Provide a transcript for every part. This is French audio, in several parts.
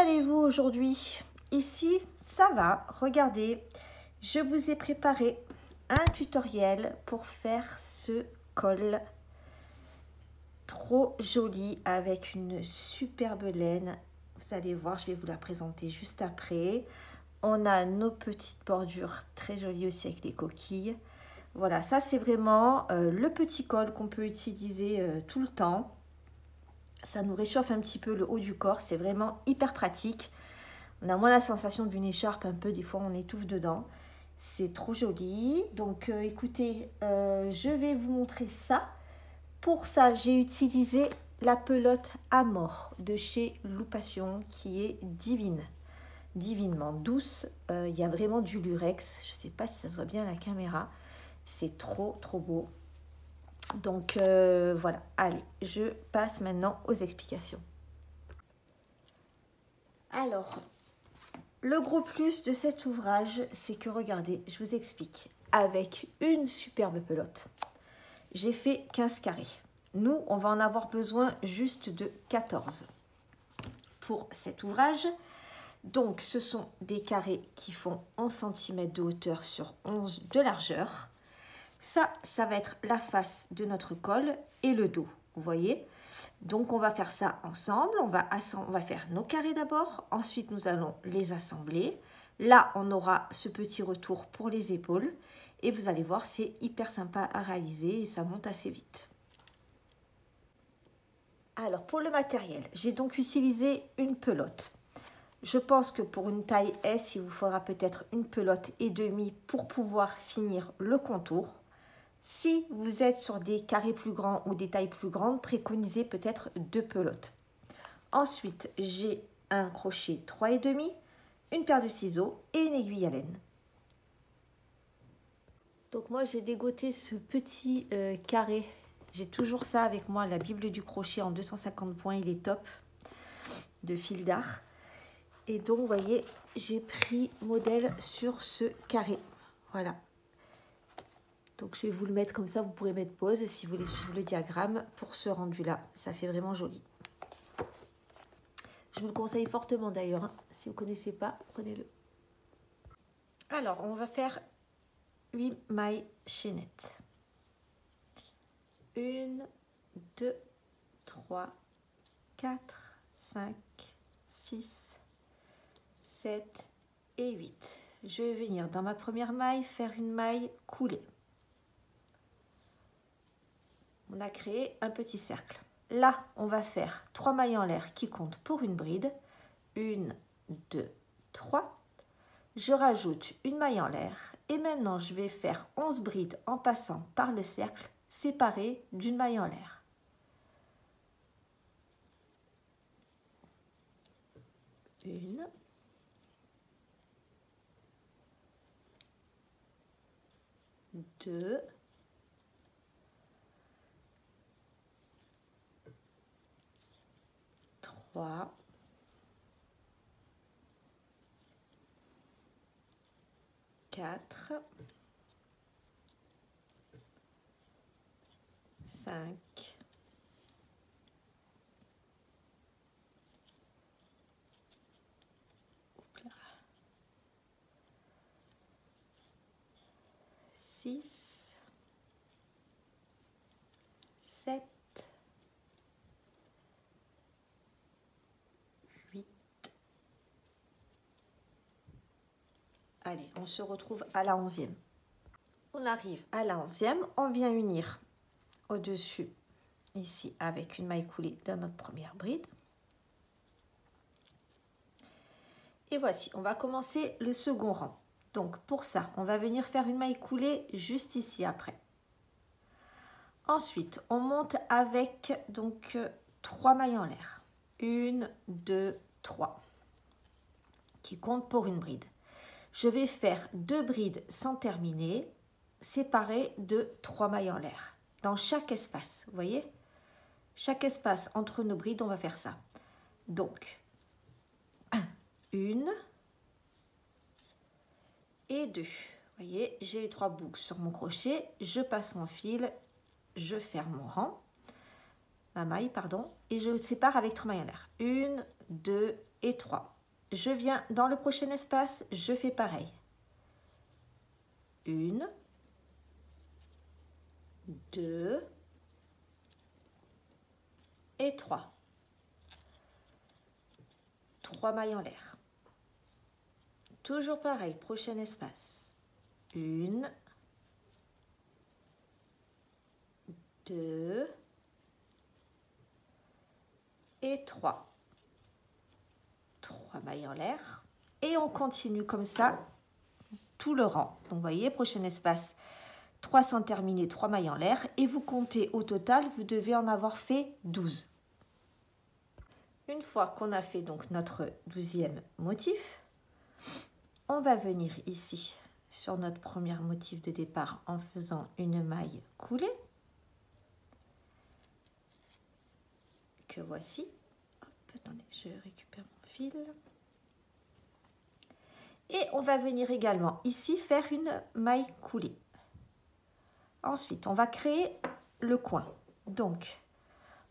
allez-vous aujourd'hui? Ici, ça va. Regardez, je vous ai préparé un tutoriel pour faire ce col trop joli avec une superbe laine. Vous allez voir, je vais vous la présenter juste après. On a nos petites bordures très jolies aussi avec les coquilles. Voilà, ça c'est vraiment le petit col qu'on peut utiliser tout le temps. Ça nous réchauffe un petit peu le haut du corps, c'est vraiment hyper pratique. On a moins la sensation d'une écharpe un peu, des fois on étouffe dedans. C'est trop joli. Donc écoutez, je vais vous montrer ça. Pour ça, j'ai utilisé la pelote Amor de chez Loupation qui est divine. Divinement douce. Il y a vraiment du lurex. Je ne sais pas si ça se voit bien à la caméra. C'est trop beau. Donc voilà, allez, je passe maintenant aux explications. Alors, le gros plus de cet ouvrage, c'est que regardez, je vous explique. Avec une superbe pelote, j'ai fait 15 carrés. Nous, on va en avoir besoin juste de 14 pour cet ouvrage. Donc, ce sont des carrés qui font 11 cm de hauteur sur 11 de largeur. Ça va être la face de notre col et le dos, vous voyez. Donc, on va faire ça ensemble. On va faire nos carrés d'abord. Ensuite, nous allons les assembler. Là, on aura ce petit retour pour les épaules. Et vous allez voir, c'est hyper sympa à réaliser et ça monte assez vite. Alors, pour le matériel, j'ai donc utilisé une pelote. Je pense que pour une taille S, il vous faudra peut-être une pelote et demie pour pouvoir finir le contour. Si vous êtes sur des carrés plus grands ou des tailles plus grandes, préconisez peut-être 2 pelotes. Ensuite, j'ai un crochet 3,5, une paire de ciseaux et une aiguille à laine. Donc moi, j'ai dégoté ce petit carré. J'ai toujours ça avec moi, la Bible du crochet en 250 points, il est top, de fil d'art. Et donc, vous voyez, j'ai pris modèle sur ce carré. Voilà. Donc, je vais vous le mettre comme ça. Vous pourrez mettre pause si vous voulez suivre le diagramme pour ce rendu-là. Ça fait vraiment joli. Je vous le conseille fortement d'ailleurs. Hein. Si vous ne connaissez pas, prenez-le. Alors, on va faire 8 mailles chaînettes. 1, 2, 3, 4, 5, 6, 7 et 8. Je vais venir dans ma première maille faire une maille coulée. On a créé un petit cercle. Là, on va faire 3 mailles en l'air qui comptent pour une bride. 1, 2, 3. Je rajoute une maille en l'air et maintenant je vais faire 11 brides en passant par le cercle séparé d'une maille en l'air. Une. 2, 3, 4, 5, 6, 7, 8. Allez, on se retrouve à la 11e. On arrive à la 11e, on vient unir au-dessus, ici, avec une maille coulée dans notre première bride. Et voici, on va commencer le second rang. Donc, pour ça, on va venir faire une maille coulée juste ici après. Ensuite, on monte avec donc 3 mailles en l'air. 1, 2, 3, qui comptent pour une bride. Je vais faire 2 brides sans terminer, séparées de 3 mailles en l'air, dans chaque espace, vous voyez? Chaque espace entre nos brides, on va faire ça. Donc, 1 et 2. Vous voyez, j'ai les 3 boucles sur mon crochet, je passe mon fil, je ferme mon rang, ma maille, pardon, et je sépare avec 3 mailles en l'air. 1, 2 et 3. je viens dans le prochain espace, je fais pareil. 1, 2 et 3. 3 mailles en l'air. Toujours pareil, prochain espace. 1, 2 et 3. 3 mailles en l'air. Et on continue comme ça tout le rang. Donc, vous voyez, prochain espace, 3 sans terminer, 3 mailles en l'air. Et vous comptez au total, vous devez en avoir fait 12. Une fois qu'on a fait donc notre 12e motif, on va venir ici sur notre premier motif de départ en faisant une maille coulée. Que voici. Hop, attendez, je récupère mon fil. Et on va venir également ici faire une maille coulée. Ensuite, on va créer le coin. Donc,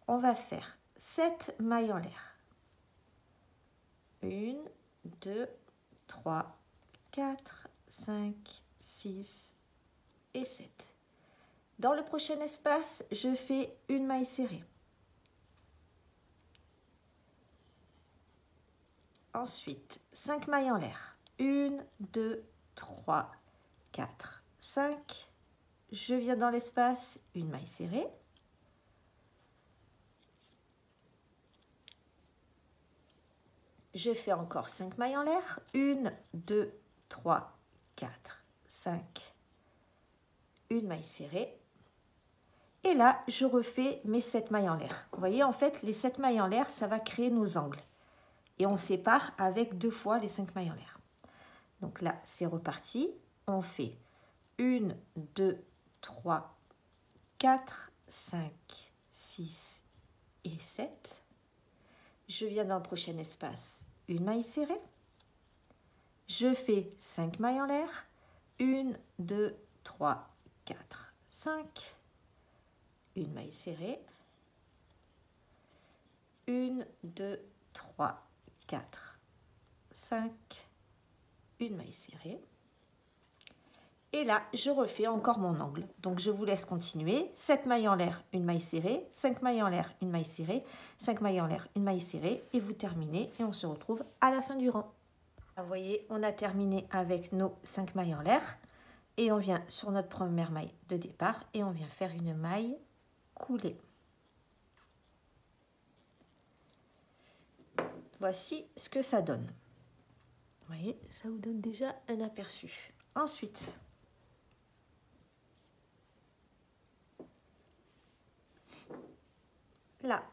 on va faire 7 mailles en l'air. 1, 2, 3, 4, 5, 6 et 7. Dans le prochain espace, je fais une maille serrée. Ensuite, 5 mailles en l'air. 1, 2, 3, 4, 5. Je viens dans l'espace, une maille serrée. Je fais encore 5 mailles en l'air. 1, 2, 3, 4, 5. Une maille serrée. Et là, je refais mes 7 mailles en l'air. Vous voyez, en fait, les 7 mailles en l'air, ça va créer nos angles. Et on sépare avec 2 fois les 5 mailles en l'air. Donc là, c'est reparti. On fait 1, 2, 3, 4, 5, 6 et 7. Je viens dans le prochain espace, une maille serrée. Je fais 5 mailles en l'air. 1, 2, 3, 4, 5. Une maille serrée. 1, 2, 3, 4, 5. Une maille serrée. Et là, je refais encore mon angle. Donc, je vous laisse continuer. 7 mailles en l'air, une maille serrée. 5 mailles en l'air, une maille serrée. 5 mailles en l'air, une maille serrée. Et vous terminez et on se retrouve à la fin du rang. Vous voyez, on a terminé avec nos 5 mailles en l'air. Et on vient sur notre première maille de départ et on vient faire une maille coulée. Voici ce que ça donne. Vous voyez, ça vous donne déjà un aperçu. Ensuite, là,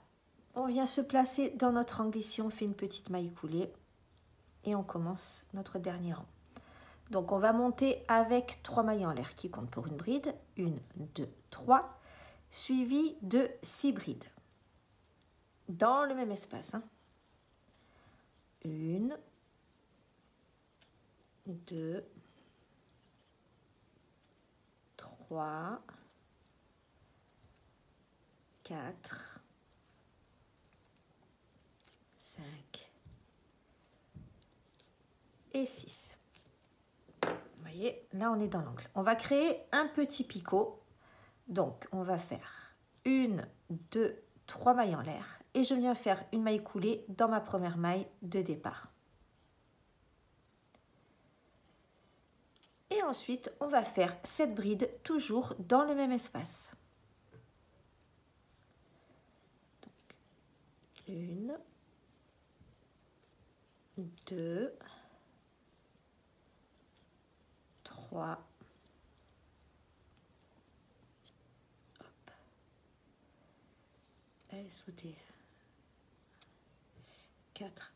on vient se placer dans notre angle ici, on fait une petite maille coulée et on commence notre dernier rang. Donc, on va monter avec 3 mailles en l'air qui comptent pour une bride. 1, 2, 3, suivi de 6 brides. Dans le même espace. 1, 2, 3, 4, 5 et 6. Vous voyez, là on est dans l'angle. On va créer un petit picot. Donc on va faire 1, 2, 3 mailles en l'air et je viens faire une maille coulée dans ma première maille de départ. Et ensuite, on va faire cette bride toujours dans le même espace. Donc, 1, 2, 3, hop, allez sauter, 4,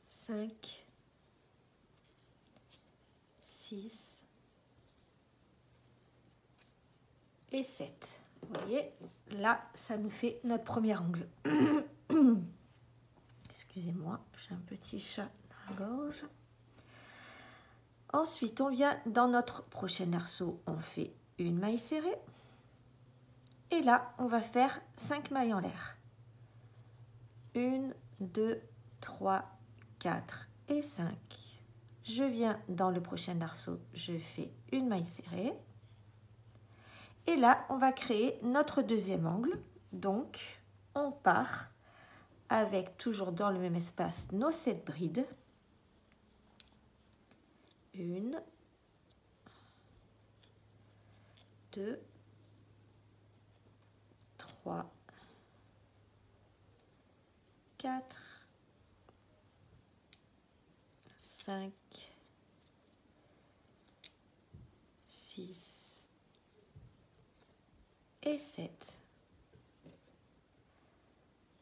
5, 6 et 7. Vous voyez, là, ça nous fait notre premier angle. Excusez-moi, j'ai un petit chat dans la gorge. Ensuite, on vient dans notre prochain arceau, on fait une maille serrée. Et là, on va faire 5 mailles en l'air. 1, 1, 2, 3, 4 et 5. Je viens dans le prochain arceau, je fais une maille serrée. Et là, on va créer notre deuxième angle. Donc, on part avec toujours dans le même espace nos 7 brides. 1, 2, 3, 4, 5, 6 et 7.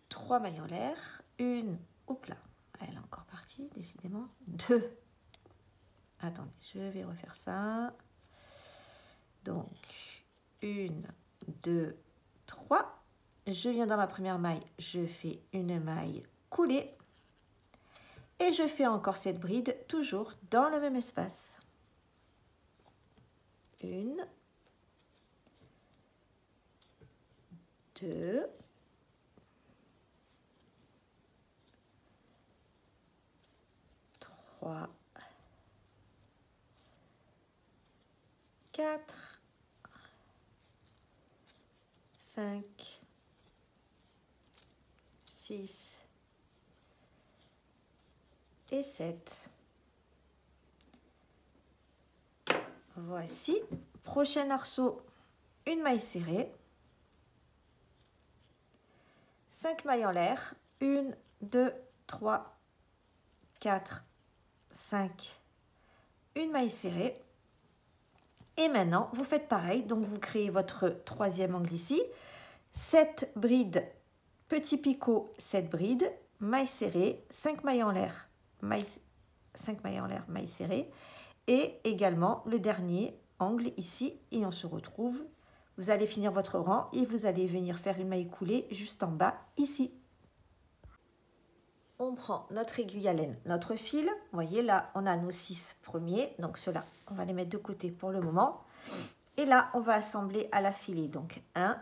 3 mailles en l'air, une, hop là, elle est encore partie, décidément, 2. Attendez, je vais refaire ça. Donc, 1, 2, 3. Je viens dans ma première maille, je fais une maille coulée. Et je fais encore cette bride, toujours dans le même espace. 1, 2, 3, 4, 5, 6 et 7. Voici. Prochain arceau, une maille serrée. 5 mailles en l'air. 1, 2, 3, 4, 5. Une maille serrée. Et maintenant, vous faites pareil. Donc, vous créez votre troisième angle ici. 7 brides, petit picot, 7 brides, maille serrée, 5 mailles en l'air, 5 mailles en l'air, maille serrée. Et également le dernier angle ici. Et on se retrouve. Vous allez finir votre rang et vous allez venir faire une maille coulée juste en bas ici. On prend notre aiguille à laine, notre fil. Vous voyez là, on a nos 6 premiers. Donc ceux-là, on va les mettre de côté pour le moment. Et là, on va assembler à la filée. Donc 1,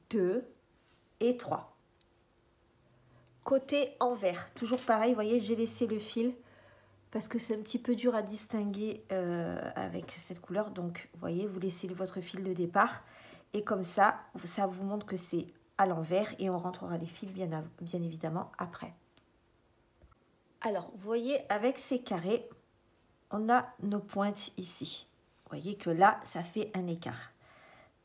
2 et 3. Côté envers, toujours pareil, vous voyez, j'ai laissé le fil parce que c'est un petit peu dur à distinguer avec cette couleur. Donc, vous voyez, vous laissez votre fil de départ et comme ça vous montre que c'est à l'envers et on rentrera les fils bien évidemment après. Alors, vous voyez, avec ces carrés, on a nos pointes ici. Vous voyez que là, ça fait un écart.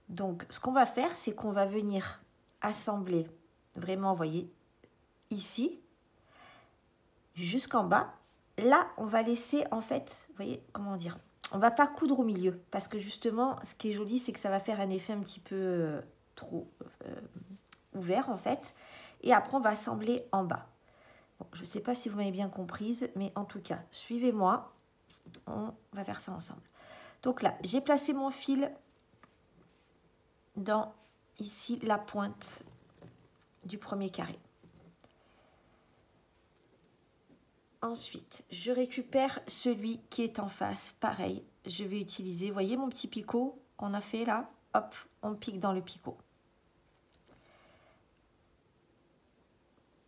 Donc, ce qu'on va faire, c'est qu'on va venir assembler vraiment, vous voyez, ici, jusqu'en bas. Là, on va laisser, en fait, vous voyez, comment dire, on va pas coudre au milieu. Parce que justement, ce qui est joli, c'est que ça va faire un effet un petit peu trop ouvert, en fait. Et après, on va assembler en bas. Bon, je ne sais pas si vous m'avez bien comprise, mais en tout cas, suivez-moi. On va faire ça ensemble. Donc là, j'ai placé mon fil dans, ici, la pointe du premier carré. Ensuite, je récupère celui qui est en face. Pareil, je vais utiliser, vous voyez mon petit picot qu'on a fait là? Hop, on pique dans le picot.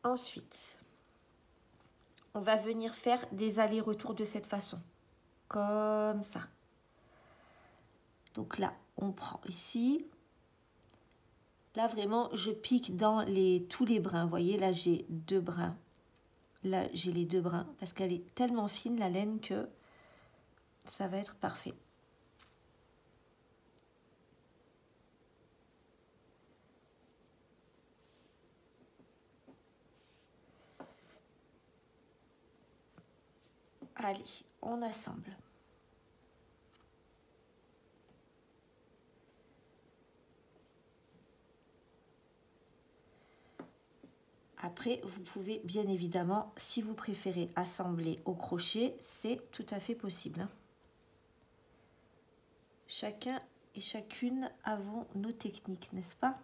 Ensuite, on va venir faire des allers-retours de cette façon. Comme ça. Donc là, on prend ici. Là, vraiment, je pique dans tous les brins. Vous voyez, là, j'ai 2 brins. Là, j'ai les 2 brins parce qu'elle est tellement fine, la laine, que ça va être parfait. Allez, on assemble. Après, vous pouvez bien évidemment, si vous préférez assembler au crochet, c'est tout à fait possible. Chacun et chacune avons nos techniques, n'est-ce pas?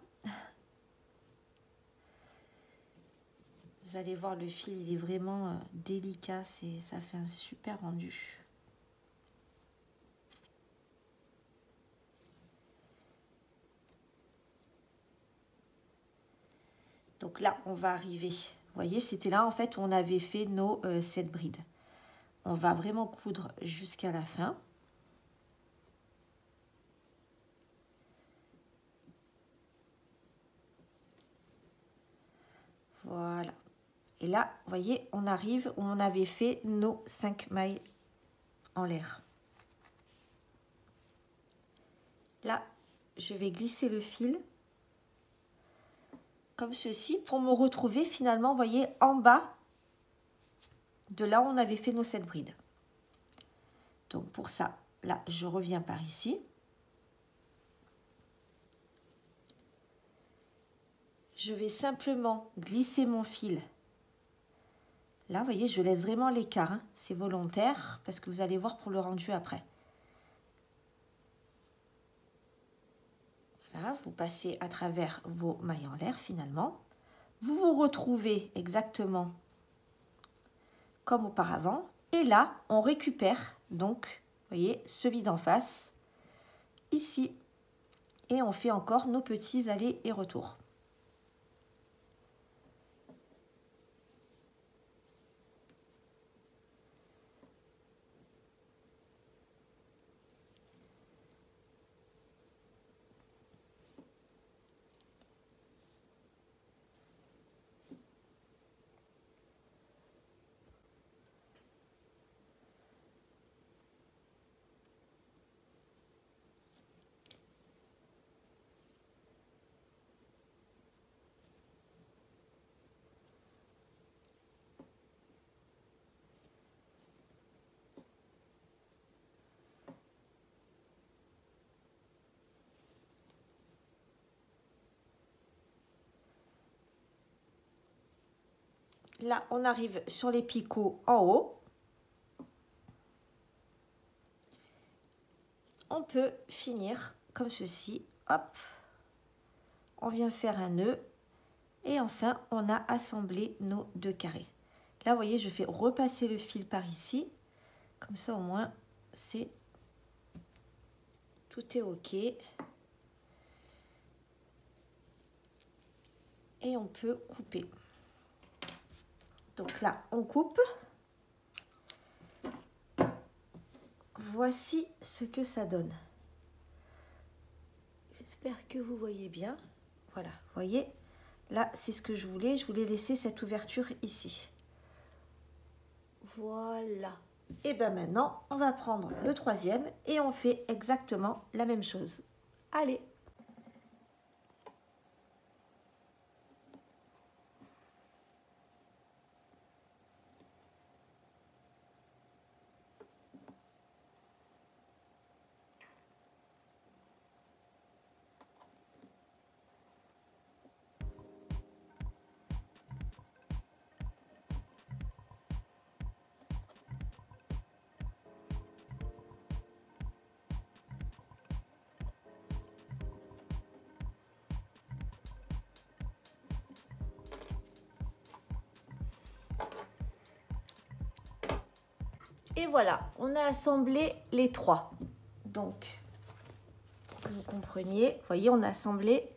Vous allez voir, le fil, il est vraiment délicat, ça fait un super rendu. Donc là, on va arriver. Vous voyez, c'était là en fait où on avait fait nos 7 brides. On va vraiment coudre jusqu'à la fin. Voilà. Et là, vous voyez, on arrive où on avait fait nos 5 mailles en l'air. Là, je vais glisser le fil comme ceci pour me retrouver finalement, vous voyez, en bas de là où on avait fait nos 7 brides. Donc pour ça, là, je reviens par ici. Je vais simplement glisser mon fil. Là, vous voyez, je laisse vraiment l'écart, hein. C'est volontaire parce que vous allez voir pour le rendu après. Voilà, vous passez à travers vos mailles en l'air finalement. Vous vous retrouvez exactement comme auparavant. Et là, on récupère donc, vous voyez, celui d'en face, ici. Et on fait encore nos petits allers et retours. Là, on arrive sur les picots en haut. On peut finir comme ceci. Hop. On vient faire un nœud. Et enfin, on a assemblé nos 2 carrés. Là, vous voyez, je fais repasser le fil par ici. Comme ça, au moins, c'est... Tout est OK. Et on peut couper. Donc là, on coupe. Voici ce que ça donne. J'espère que vous voyez bien. Voilà, vous voyez, là, c'est ce que je voulais. Je voulais laisser cette ouverture ici. Voilà. Et bien maintenant, on va prendre le 3e et on fait exactement la même chose. Allez! Et voilà, on a assemblé les 3. Donc, pour que vous compreniez, vous voyez, on a assemblé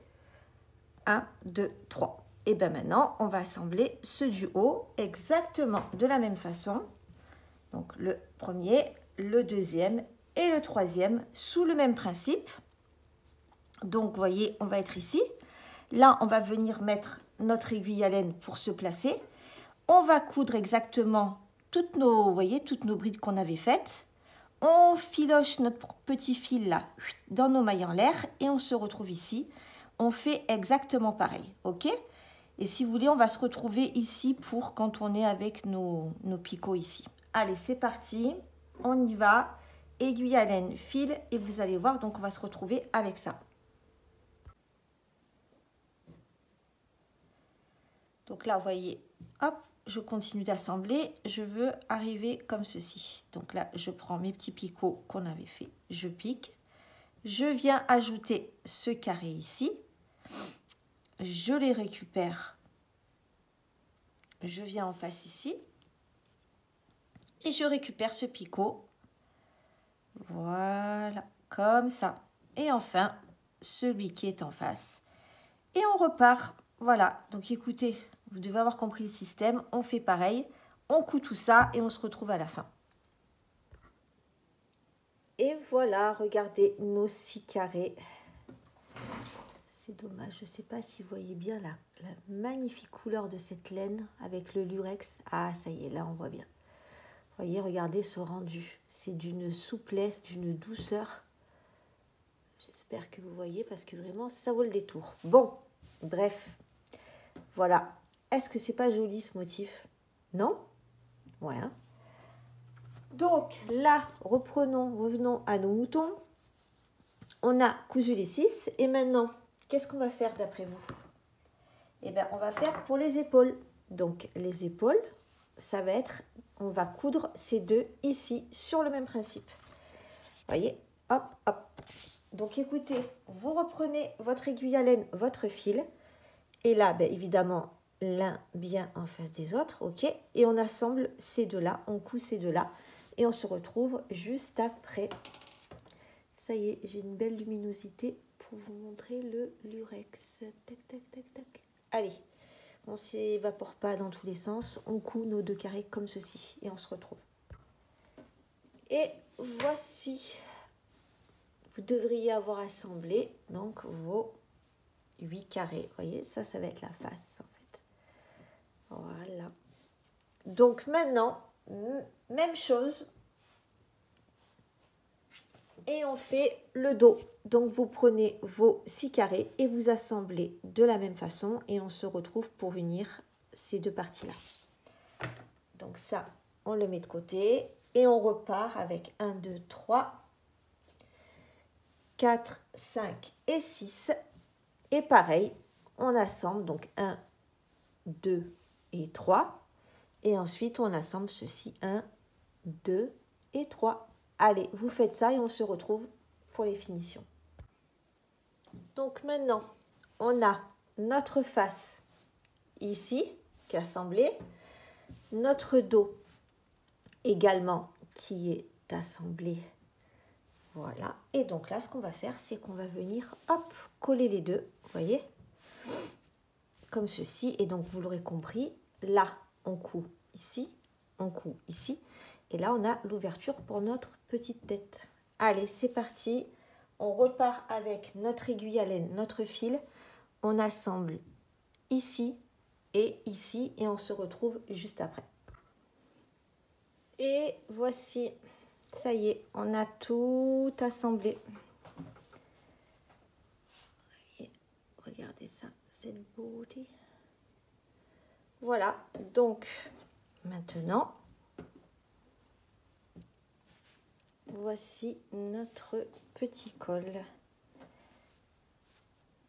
1, 2, 3. Et bien maintenant, on va assembler ceux du haut exactement de la même façon. Donc, le premier, le 2e et le 3e sous le même principe. Donc, vous voyez, on va être ici. Là, on va venir mettre notre aiguille à laine pour se placer. On va coudre exactement toutes nos, vous voyez, toutes nos brides qu'on avait faites. On filoche notre petit fil là dans nos mailles en l'air et on se retrouve ici. On fait exactement pareil, ok? Et si vous voulez, on va se retrouver ici pour quand on est avec nos picots ici. Allez, c'est parti, on y va. Aiguille à laine, fil et vous allez voir, donc on va se retrouver avec ça. Donc là, vous voyez, hop, je continue d'assembler. Je veux arriver comme ceci. Donc là, je prends mes petits picots qu'on avait fait. Je pique. Je viens ajouter ce carré ici. Je les récupère. Je viens en face ici. Et je récupère ce picot. Voilà, comme ça. Et enfin, celui qui est en face. Et on repart Voilà, donc écoutez, vous devez avoir compris le système. On fait pareil, on coud tout ça et on se retrouve à la fin. Et voilà, regardez nos 6 carrés. C'est dommage, je ne sais pas si vous voyez bien la magnifique couleur de cette laine avec le lurex. Ah, ça y est, là on voit bien. Vous voyez, regardez ce rendu. C'est d'une souplesse, d'une douceur. J'espère que vous voyez parce que vraiment, ça vaut le détour. Bon, bref, voilà. Est-ce que c'est pas joli ce motif? Non? Ouais. Hein. Donc là, revenons à nos moutons. On a cousu les 6 et maintenant, qu'est-ce qu'on va faire d'après vous? Eh bien, on va faire pour les épaules. Donc les épaules, ça va être, on va coudre ces deux ici sur le même principe. Vous voyez, hop, hop. Donc écoutez, vous reprenez votre aiguille à laine, votre fil. Et là, ben, évidemment, l'un bien en face des autres, ok. Et on assemble ces deux-là, on coud ces deux-là. Et on se retrouve juste après. Ça y est, j'ai une belle luminosité pour vous montrer le lurex. Tac, tac, tac, tac. Allez, on ne s'évapore pas dans tous les sens. On coud nos 2 carrés comme ceci et on se retrouve. Et voici, vous devriez avoir assemblé donc vos 8 carrés. Vous voyez, ça va être la face en fait. Voilà. Donc maintenant, même chose. Et on fait le dos. Donc vous prenez vos 6 carrés et vous assemblez de la même façon et on se retrouve pour unir ces deux parties-là. Donc ça, on le met de côté et on repart avec 1, 2, 3, 4, 5 et 6. Et pareil, on assemble donc 1, 2 et 3. Et ensuite, on assemble ceci 1, 2 et 3. Allez, vous faites ça et on se retrouve pour les finitions. Donc maintenant, on a notre face ici qui est assemblée, notre dos également qui est assemblé. Voilà. Et donc là, ce qu'on va faire, c'est qu'on va venir, hop, coller les deux, vous voyez, comme ceci. Et donc, vous l'aurez compris, là, on coud ici, on coud ici. Et là, on a l'ouverture pour notre petite tête. Allez, c'est parti. On repart avec notre aiguille à laine, notre fil. On assemble ici et on se retrouve juste après. Et voici, ça y est, on a tout assemblé. Et regardez ça, cette beauté. Voilà, donc maintenant, voici notre petit col,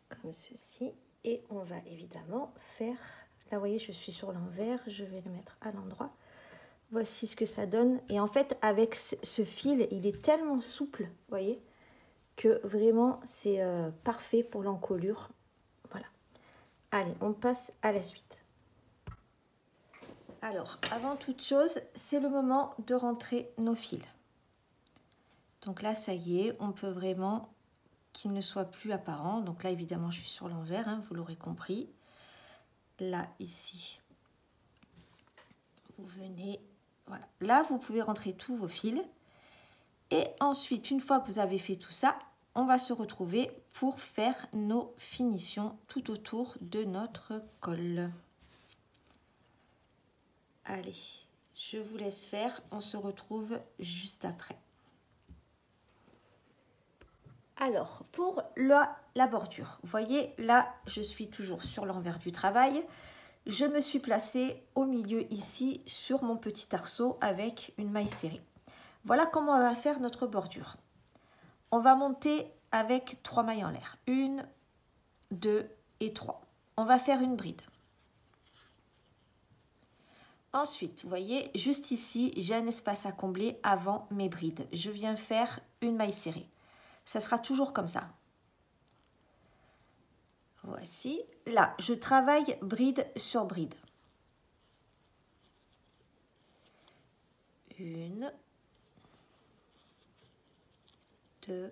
comme ceci. Et on va évidemment faire, là vous voyez je suis sur l'envers, je vais le mettre à l'endroit. Voici ce que ça donne. Et en fait avec ce fil, il est tellement souple, vous voyez, que vraiment c'est parfait pour l'encolure. Voilà. Allez, on passe à la suite. Alors, avant toute chose, c'est le moment de rentrer nos fils. Donc là, ça y est, on peut vraiment qu'il ne soit plus apparent. Donc là, évidemment, je suis sur l'envers, hein, vous l'aurez compris. Là, ici, vous venez, voilà. Là, vous pouvez rentrer tous vos fils. Et ensuite, une fois que vous avez fait tout ça, on va se retrouver pour faire nos finitions tout autour de notre col. Allez, je vous laisse faire, on se retrouve juste après. Alors, pour la bordure, vous voyez, là, je suis toujours sur l'envers du travail. Je me suis placée au milieu ici sur mon petit arceau avec une maille serrée. Voilà comment on va faire notre bordure. On va monter avec 3 mailles en l'air. 1, 2 et 3. On va faire une bride. Ensuite, vous voyez, juste ici, j'ai un espace à combler avant mes brides. Je viens faire une maille serrée. Ça sera toujours comme ça. Voici. Là, je travaille bride sur bride. 1, 2,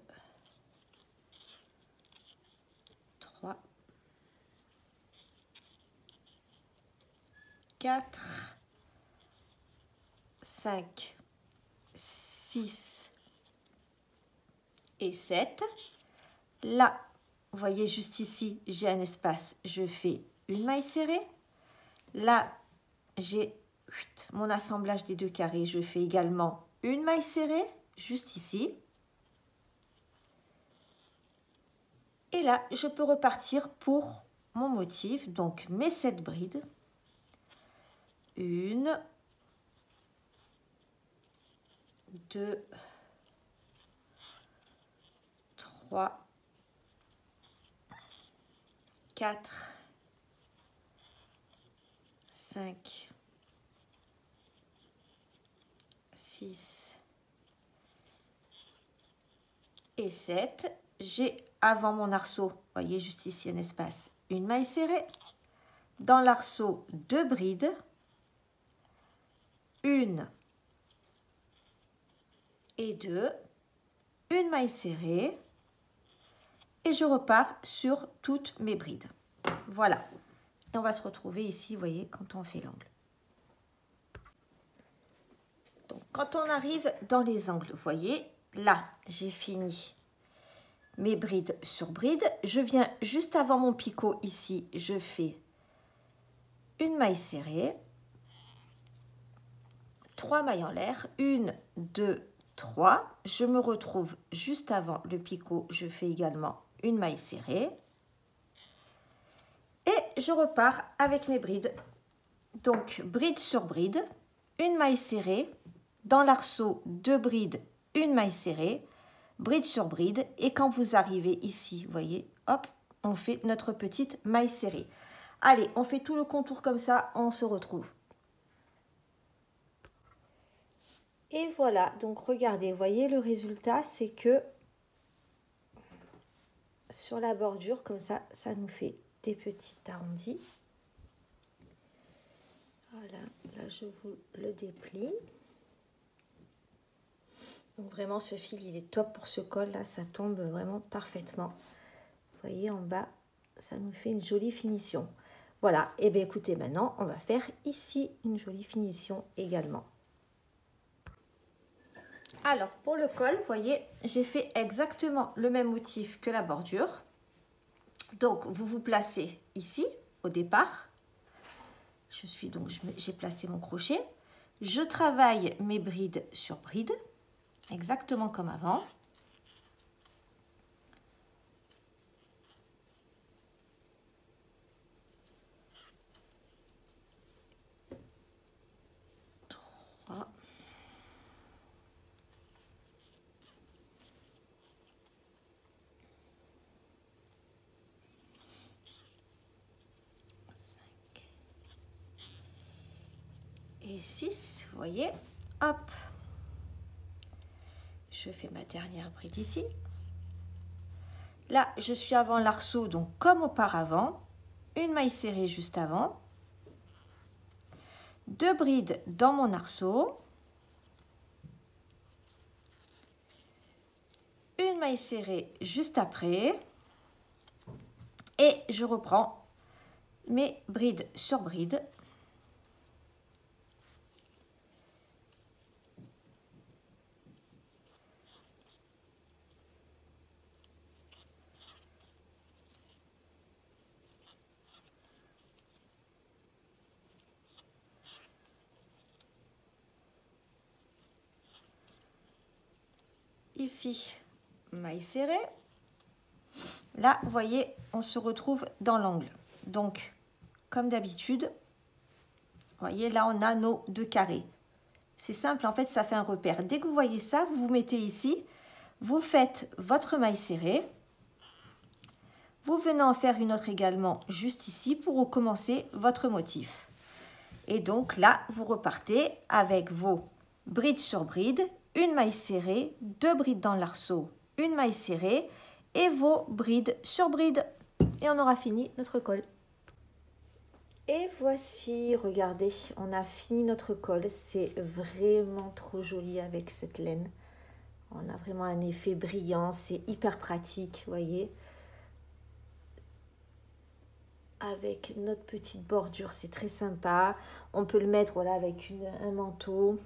3, 4, 5, 6 et 7. Là, vous voyez juste ici, j'ai un espace, je fais une maille serrée. Là, j'ai mon assemblage des deux carrés, je fais également une maille serrée, juste ici. Et là, je peux repartir pour mon motif, donc mes 7 brides. 1, 2, 3, 4, 5, 6 et 7. J'ai avant mon arceau, voyez juste ici un espace, une maille serrée. Dans l'arceau, 2 brides. 1 et 2. Une maille serrée. Et je repars sur toutes mes brides. Voilà. Et on va se retrouver ici, vous voyez, quand on fait l'angle. Donc, quand on arrive dans les angles, vous voyez, là, j'ai fini mes brides sur brides. Je viens juste avant mon picot ici, je fais une maille serrée, 3 mailles en l'air, 1, 2, 3. Je me retrouve juste avant le picot, je fais également une maille serrée. Et je repars avec mes brides. Donc, bride sur bride, une maille serrée. Dans l'arceau, 2 brides, une maille serrée. Bride sur bride. Et quand vous arrivez ici, vous voyez, hop, on fait notre petite maille serrée. Allez, on fait tout le contour comme ça, on se retrouve. Et voilà, donc regardez, vous voyez le résultat, c'est que sur la bordure, comme ça, ça nous fait des petits arrondis. Voilà, là je vous le déplie. Donc vraiment ce fil, il est top pour ce col, là ça tombe vraiment parfaitement. Vous voyez en bas, ça nous fait une jolie finition. Voilà, et bien écoutez, maintenant on va faire ici une jolie finition également. Alors, pour le col, vous voyez, j'ai fait exactement le même motif que la bordure. Donc, vous vous placez ici, au départ. J'ai placé mon crochet. Je travaille mes brides sur brides, exactement comme avant. Et 6, vous voyez, hop, je fais ma dernière bride ici. Là, je suis avant l'arceau, donc comme auparavant, une maille serrée juste avant, 2 brides dans mon arceau, une maille serrée juste après, et je reprends mes brides sur brides. Ici, maille serrée. Là, vous voyez, on se retrouve dans l'angle. Donc, comme d'habitude, vous voyez, là, on a nos 2 carrés. C'est simple, en fait, ça fait un repère. Dès que vous voyez ça, vous vous mettez ici, vous faites votre maille serrée. Vous venez en faire une autre également juste ici pour recommencer votre motif. Et donc là, vous repartez avec vos brides sur brides, une maille serrée, 2 brides dans l'arceau, une maille serrée et vos brides sur brides. Et on aura fini notre col. Et voici, regardez, on a fini notre col. C'est vraiment trop joli avec cette laine. On a vraiment un effet brillant, c'est hyper pratique, vous voyez. avec notre petite bordure, c'est très sympa. On peut le mettre voilà, avec un manteau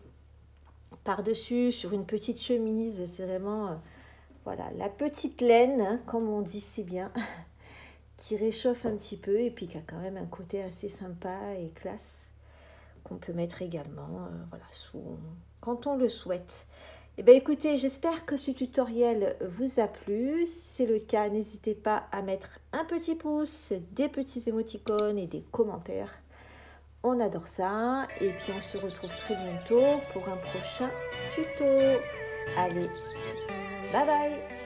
par-dessus, sur une petite chemise. C'est vraiment voilà, la petite laine, hein, comme on dit, c'est bien, qui réchauffe un petit peu et puis qui a quand même un côté assez sympa et classe, qu'on peut mettre également voilà, quand on le souhaite. Eh bien, écoutez, j'espère que ce tutoriel vous a plu. Si c'est le cas, n'hésitez pas à mettre un petit pouce, des petits émoticônes et des commentaires. On adore ça. Et puis, on se retrouve très bientôt pour un prochain tuto. Allez, bye bye!